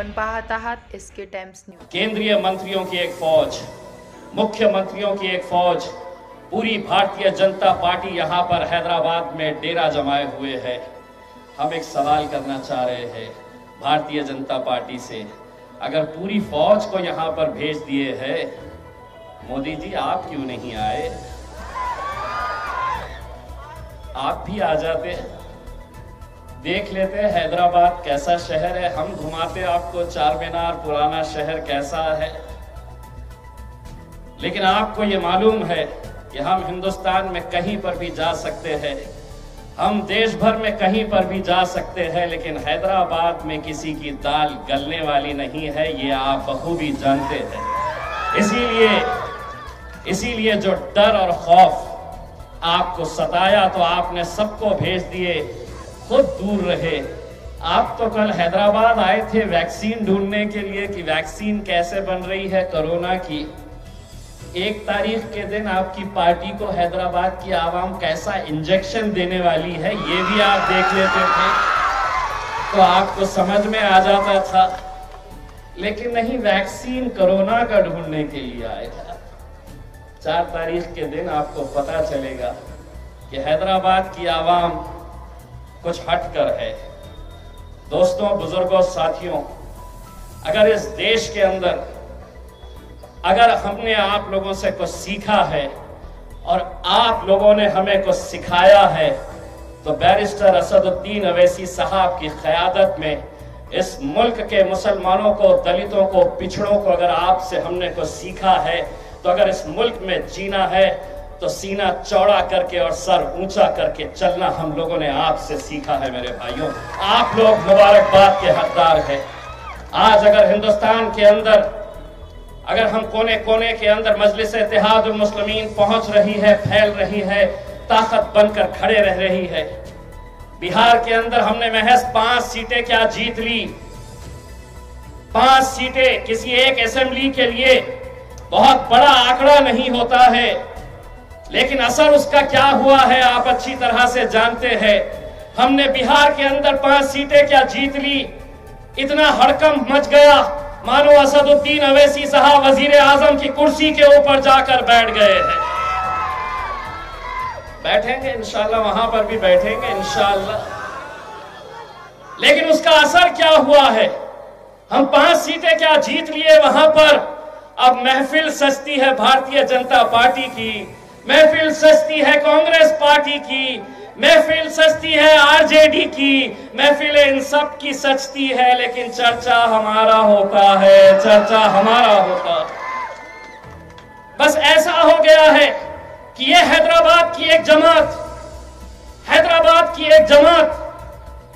आपण पाहत आहात SK टाइम्स न्यूज। केंद्रीय मंत्रियों की एक फौज, मुख्यमंत्रियों की एक फौज, पूरी भारतीय जनता पार्टी यहाँ पर हैदराबाद में डेरा जमाए हुए है। हम एक सवाल करना चाह रहे हैं भारतीय जनता पार्टी से, अगर पूरी फौज को यहाँ पर भेज दिए है, मोदी जी आप क्यों नहीं आए? आप भी आ जाते, देख लेते हैदराबाद कैसा शहर है, हम घुमाते आपको चार मीनार पुराना शहर कैसा है। लेकिन आपको ये मालूम है कि हम हिंदुस्तान में कहीं पर भी जा सकते हैं, हम देश भर में कहीं पर भी जा सकते हैं, लेकिन हैदराबाद में किसी की दाल गलने वाली नहीं है, ये आप बखूबी जानते हैं। इसीलिए जो डर और खौफ आपको सताया तो आपने सबको भेज दिए, खुद दूर रहे। आप तो कल हैदराबाद आए थे वैक्सीन ढूंढने के लिए कि वैक्सीन कैसे बन रही है कोरोना की। 1 तारीख के दिन आपकी पार्टी को हैदराबाद की आवाम कैसा इंजेक्शन देने वाली है ये भी आप देख लेते थे तो आपको समझ में आ जाता था। लेकिन नहीं, वैक्सीन कोरोना का ढूंढने के लिए आएगा। 4 तारीख के दिन आपको पता चलेगा कि हैदराबाद की आवाम कुछ हटकर है। दोस्तों, बुजुर्गों, साथियों, अगर इस देश के अंदर अगर हमने आप लोगों से कुछ सीखा है और आप लोगों ने हमें कुछ सिखाया है तो बैरिस्टर असदुद्दीन अवैसी साहब की क़यादत में इस मुल्क के मुसलमानों को, दलितों को, पिछड़ों को अगर आपसे हमने कुछ सीखा है तो अगर इस मुल्क में जीना है तो सीना चौड़ा करके और सर ऊंचा करके चलना हम लोगों ने आपसे सीखा है। मेरे भाइयों, आप लोग मुबारकबाद के हकदार हैं। आज अगर हिंदुस्तान के अंदर, अगर हम कोने कोने के अंदर मजलिस इत्तेहादुल मुस्लिमीन पहुंच रही है, फैल रही है, ताकत बनकर खड़े रह रही है। बिहार के अंदर हमने महज 5 सीटें क्या जीत ली। 5 सीटें किसी एक असेंबली के लिए बहुत बड़ा आंकड़ा नहीं होता है, लेकिन असर उसका क्या हुआ है आप अच्छी तरह से जानते हैं। हमने बिहार के अंदर 5 सीटें क्या जीत ली, इतना हड़कंप मच गया मानो असदुद्दीन अवैसी साहब वजीर आजम की कुर्सी के ऊपर जाकर बैठ गए हैं। बैठेंगे इंशाल्लाह, वहां पर भी बैठेंगे इंशाल्लाह, लेकिन उसका असर क्या हुआ है? हम 5 सीटें क्या जीत लिए वहां पर, अब महफिल सजती है भारतीय जनता पार्टी की, महफिल सजती है कांग्रेस पार्टी की, महफिल सजती है आरजेडी की, महफिल इन सब की सजती है, लेकिन चर्चा हमारा होता है, चर्चा हमारा होता। बस ऐसा हो गया है कि ये हैदराबाद की एक जमात, हैदराबाद की एक जमात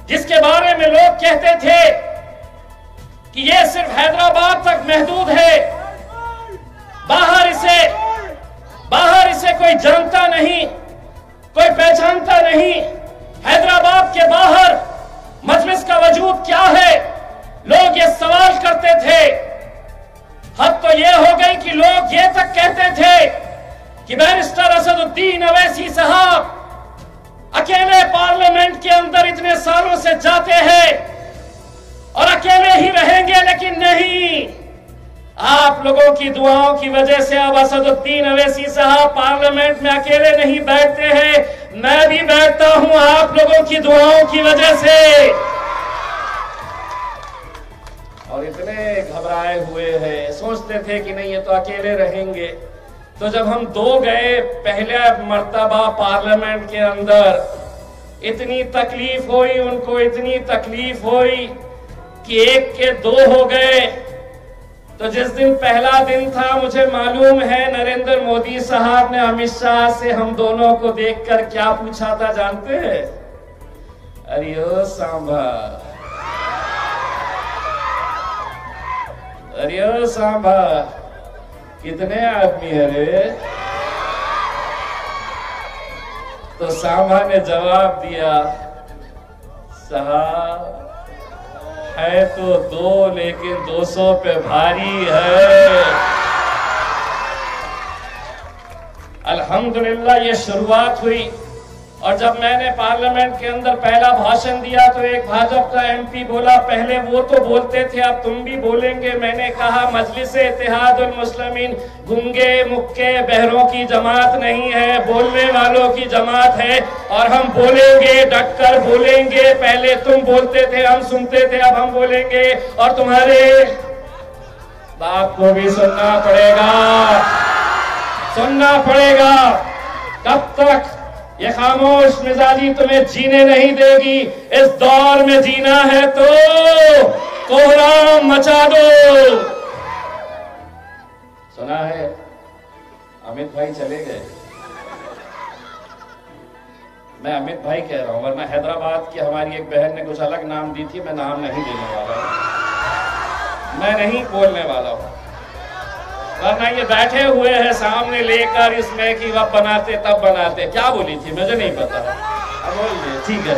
जिसके बारे में लोग कहते थे कि ये सिर्फ हैदराबाद तक महदूद है, बाहर इसे कोई जानता नहीं, कोई पहचानता नहीं। हैदराबाद के बाहर मजलिस का वजूद क्या है, लोग ये सवाल करते थे। हद तो ये हो गई कि लोग ये तक कहते थे कि बैरिस्टर असदुद्दीन अवैसी साहब अकेले पार्लियामेंट के अंदर इतने सालों से जाते हैं और अकेले ही रहेंगे, लेकिन नहीं, आप लोगों की दुआओं की वजह से अब असदुद्दीन अवैसी साहब पार्लियामेंट में अकेले नहीं बैठते हैं, मैं भी बैठता हूं आप लोगों की दुआओं की वजह से। और इतने घबराए हुए हैं, सोचते थे कि नहीं ये तो अकेले रहेंगे। तो जब हम 2 गए पहले मर्तबा पार्लियामेंट के अंदर, इतनी तकलीफ हुई उनको, इतनी तकलीफ हुई कि 1 के 2 हो गए। तो जिस दिन पहला दिन था, मुझे मालूम है नरेंद्र मोदी साहब ने अमित शाह से हम दोनों को देखकर क्या पूछा था जानते हैं? अरे ओ सांभा, अरे ओ सांभा, कितने आदमी है रे? तो सांभा ने जवाब दिया, साहब है तो 2 लेकिन 200 पे भारी है। अल्हम्दुलिल्लाह ये शुरुआत हुई और जब मैंने पार्लियामेंट के अंदर पहला भाषण दिया तो एक भाजपा का एमपी बोला, पहले वो तो बोलते थे अब तुम भी बोलेंगे। मैंने कहा मजलिस इत्तेहादुल मुस्लिमीन गूंगे मुक्के बहरों की जमात नहीं है, बोलने वालों की जमात है और हम बोलेंगे, डटकर बोलेंगे। पहले तुम बोलते थे, हम सुनते थे, अब हम बोलेंगे और तुम्हारे बात को भी सुनना पड़ेगा, सुनना पड़ेगा। कब तक ये खामोश मिजाजी तुम्हें जीने नहीं देगी। इस दौर में जीना है तो कोहराम मचा दो। सुना है अमित भाई चले गए, मैं अमित भाई कह रहा हूं, वरना हैदराबाद की हमारी एक बहन ने कुछ अलग नाम दी थी, मैं नाम नहीं देने वाला हूं, मैं नहीं बोलने वाला हूं, वरना ये बैठे हुए हैं सामने लेकर इसमें कि वह बनाते तब बनाते। क्या बोली थी मुझे नहीं पता, अब बोल दिए। ठीक है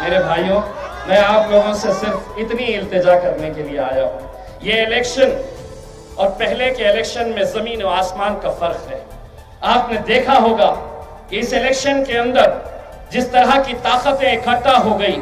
मेरे भाइयों, मैं आप लोगों से सिर्फ इतनी इल्तिजा करने के लिए आया हूं। ये इलेक्शन और पहले के इलेक्शन में जमीन और आसमान का फर्क है। आपने देखा होगा कि इस इलेक्शन के अंदर जिस तरह की ताकतें इकट्ठा हो गई,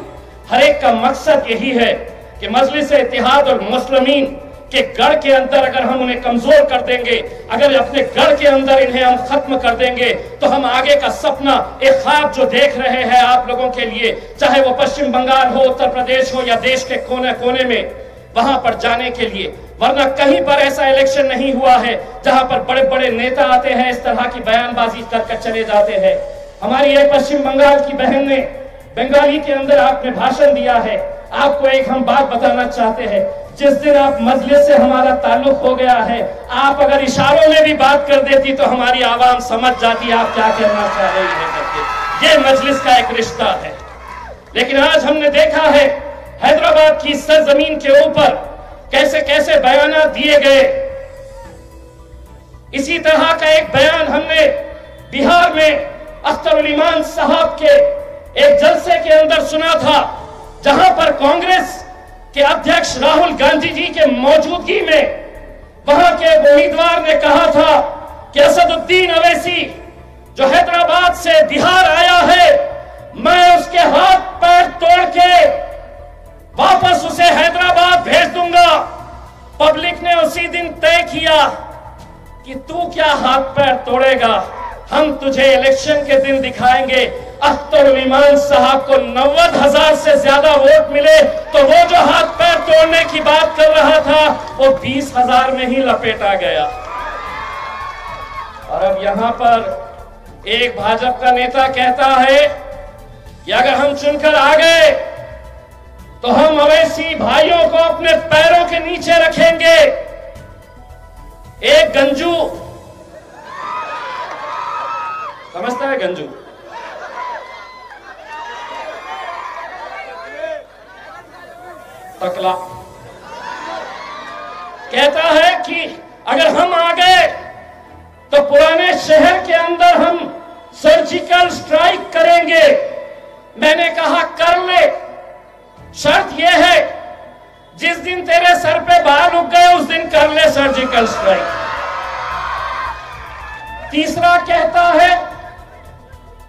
हर एक का मकसद यही है कि मजलिस इत्तेहाद और मुस्लिमीन के गढ़ के अंदर अगर हम उन्हें कमजोर कर देंगे, अगर अपने गढ़ के अंदर इन्हें हम खत्म कर देंगे, तो हम आगे का सपना, एक ख्वाब जो देख रहे हैं आप लोगों के लिए, चाहे वो पश्चिम बंगाल हो, उत्तर प्रदेश हो या देश के कोने कोने में, वहां पर जाने के लिए। वरना कहीं पर ऐसा इलेक्शन नहीं हुआ है जहां पर बड़े बड़े नेता आते हैं, इस तरह की बयानबाजी करके चले जाते हैं। हमारी एक पश्चिम बंगाल की बहन ने बंगाली के अंदर आपने भाषण दिया है। आपको एक हम बात बताना चाहते हैं, जिस दिन आप मजलिस से हमारा ताल्लुक हो गया है, आप अगर इशारों में भी बात कर देती तो हमारी आवाम समझ जाती आप क्या करना चाह रही है करके। ये मजलिस का एक रिश्ता है। लेकिन आज हमने देखा है हैदराबाद की सरजमीन के ऊपर कैसे कैसे बयान दिए गए। इसी तरह का एक बयान हमने बिहार में अख्तर ईमान साहब के एक जलसे के अंदर सुना था, जहां पर कांग्रेस के अध्यक्ष राहुल गांधी जी के मौजूदगी में वहां के उम्मीदवार ने कहा था कि असदुद्दीन अवैसी जो हैदराबाद से बिहार आया है, मैं उसके हाथ पैर तोड़ के वापस उसे हैदराबाद भेज दूंगा। पब्लिक ने उसी दिन तय किया कि तू क्या हाथ पैर तोड़ेगा, हम तुझे इलेक्शन के दिन दिखाएंगे। अख्तर ईमान साहब को 90,000 से ज्यादा वोट मिले, तो वो जो हाथ पैर तोड़ने की बात कर रहा था वो 20,000 में ही लपेटा गया। और अब यहां पर एक भाजपा का नेता कहता है कि अगर हम चुनकर आ गए तो हम अवैसी भाइयों को अपने पैरों के नीचे रखेंगे। एक गंजू, समझता है गंजू, टकला, कहता है कि अगर हम आ गए तो पुराने शहर के अंदर हम सर्जिकल स्ट्राइक करेंगे। मैंने कहा कर ले, शर्त यह है जिस दिन तेरे सर पे बाल उग गए उस दिन कर ले सर्जिकल स्ट्राइक। तीसरा कहता है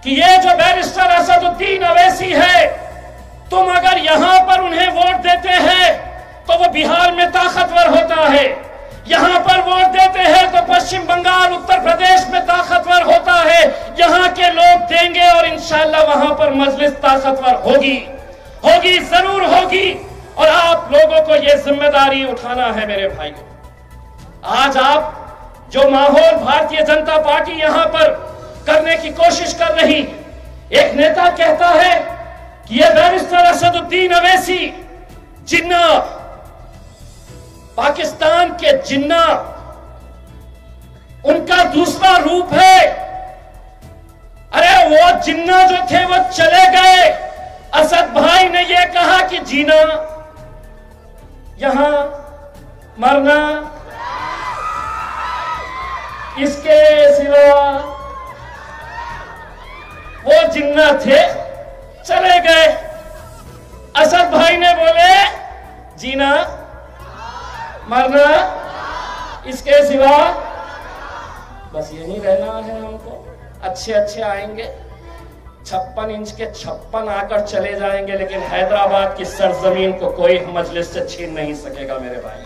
कि ये जो बैरिस्टर असदुद्दीन अवैसी है, तुम अगर यहां पर उन्हें वोट देते हैं तो वो बिहार में ताकतवर होता है, यहां पर वोट देते हैं तो पश्चिम बंगाल, उत्तर प्रदेश में ताकतवर होता है। यहां के लोग देंगे और इंशाल्लाह वहां पर मजलिस ताकतवर होगी, होगी, जरूर होगी। और आप लोगों को यह जिम्मेदारी उठाना है मेरे भाइयों। आज आप जो माहौल भारतीय जनता पार्टी यहां पर करने की कोशिश कर रही, एक नेता कहता है कि यह बैरिस्टर असदुद्दीन अवैसी जिन्ना, पाकिस्तान के जिन्ना, उनका दूसरा रूप है। अरे वो जिन्ना जो थे वो चले गए। असद भाई ने यह कहा कि जीना, यहां मरना, इसके सिवा वो जिन्ना थे चले गए। असद भाई ने बोले जीना, मरना, इसके सिवा बस यही रहना है हमको, अच्छे अच्छे आएंगे। 56 इंच के 56 आकर चले जाएंगे, लेकिन हैदराबाद की सरजमीन को कोई मजलिस से छीन नहीं सकेगा मेरे भाई,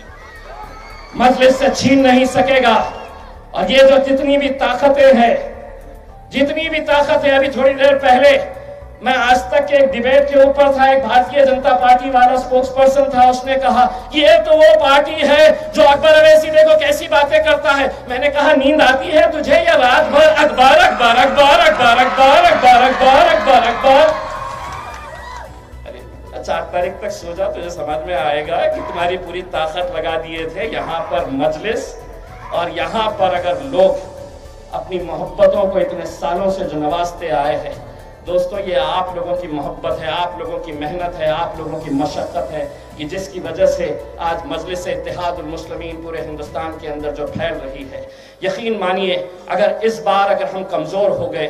मजलिस से छीन नहीं सकेगा। और ये जो जितनी भी ताकतें हैं, जितनी भी ताकत है, अभी थोड़ी देर पहले मैं आज तक के एक डिबेट के ऊपर था, एक भारतीय जनता पार्टी वाला स्पोक्स पर्सन था, उसने कहा कि ये तो वो पार्टी है जो अकबर अवैसी देखो कैसी बातें करता है। मैंने कहा नींद आती है तुझे या रात भर अखबार अखबार अखबार अखबार अखबार अखबार अखबार अखबार अखबार। अरे 4 तारीख तक सो जा, तुझे समझ में आएगा कि तुम्हारी पूरी ताकत लगा दिए थे यहाँ पर मजलिस। और यहाँ पर अगर लोग अपनी मोहब्बतों को इतने सालों से जो नवाजते आए हैं, दोस्तों ये आप लोगों की मोहब्बत है, आप लोगों की मेहनत है, आप लोगों की मशक्क़त है कि जिसकी वजह से आज मजलिस इत्तेहादुल मुस्लिमीन पूरे हिंदुस्तान के अंदर जो फैल रही है। यकीन मानिए अगर इस बार अगर हम कमज़ोर हो गए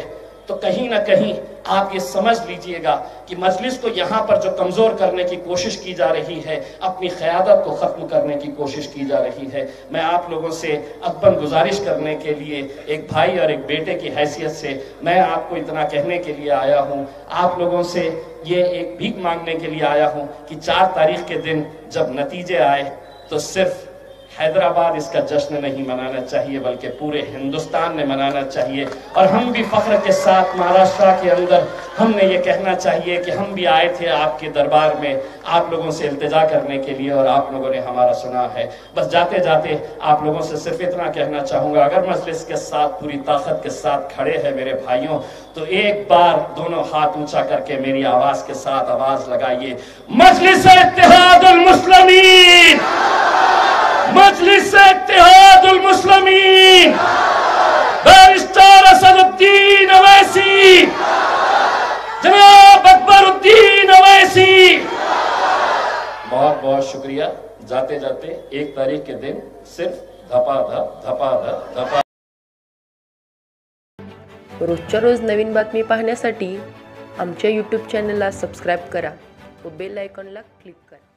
तो कहीं ना कहीं आप ये समझ लीजिएगा कि मजलिस को यहाँ पर जो कमज़ोर करने की कोशिश की जा रही है, अपनी क़यादत को ख़त्म करने की कोशिश की जा रही है। मैं आप लोगों से अकबन गुजारिश करने के लिए, एक भाई और एक बेटे की हैसियत से मैं आपको इतना कहने के लिए आया हूँ, आप लोगों से ये एक भीख मांगने के लिए आया हूँ कि 4 तारीख के दिन जब नतीजे आए तो सिर्फ हैदराबाद इसका जश्न नहीं मनाना चाहिए बल्कि पूरे हिंदुस्तान ने मनाना चाहिए। और हम भी फख्र के साथ महाराष्ट्र के अंदर हमने ये कहना चाहिए कि हम भी आए थे आपके दरबार में आप लोगों से इल्तिजा करने के लिए और आप लोगों ने हमारा सुना है। बस जाते जाते आप लोगों से सिर्फ इतना कहना चाहूँगा, अगर मजलिस के साथ पूरी ताकत के साथ खड़े हैं मेरे भाइयों, तो एक बार दोनों हाथ ऊंचा करके मेरी आवाज़ के साथ आवाज़ लगाइए, मजलिस इत्तेहादुल मुस्लिमीन, मजलिस इत्तेहादुल मुस्लिमीन, बैरिस्टर असदुद्दीन अवैसी, जनाब अकबरुद्दीन अवैसी। बहुत बहुत शुक्रिया। जाते जाते 1 तारीख के दिन सिर्फ धपा रोजच्या रोज नवीन बातमी पाहण्यासाठी आमच्या यूट्यूब चॅनलला सबस्क्राईब करा व बेल आयकॉनला क्लिक करा।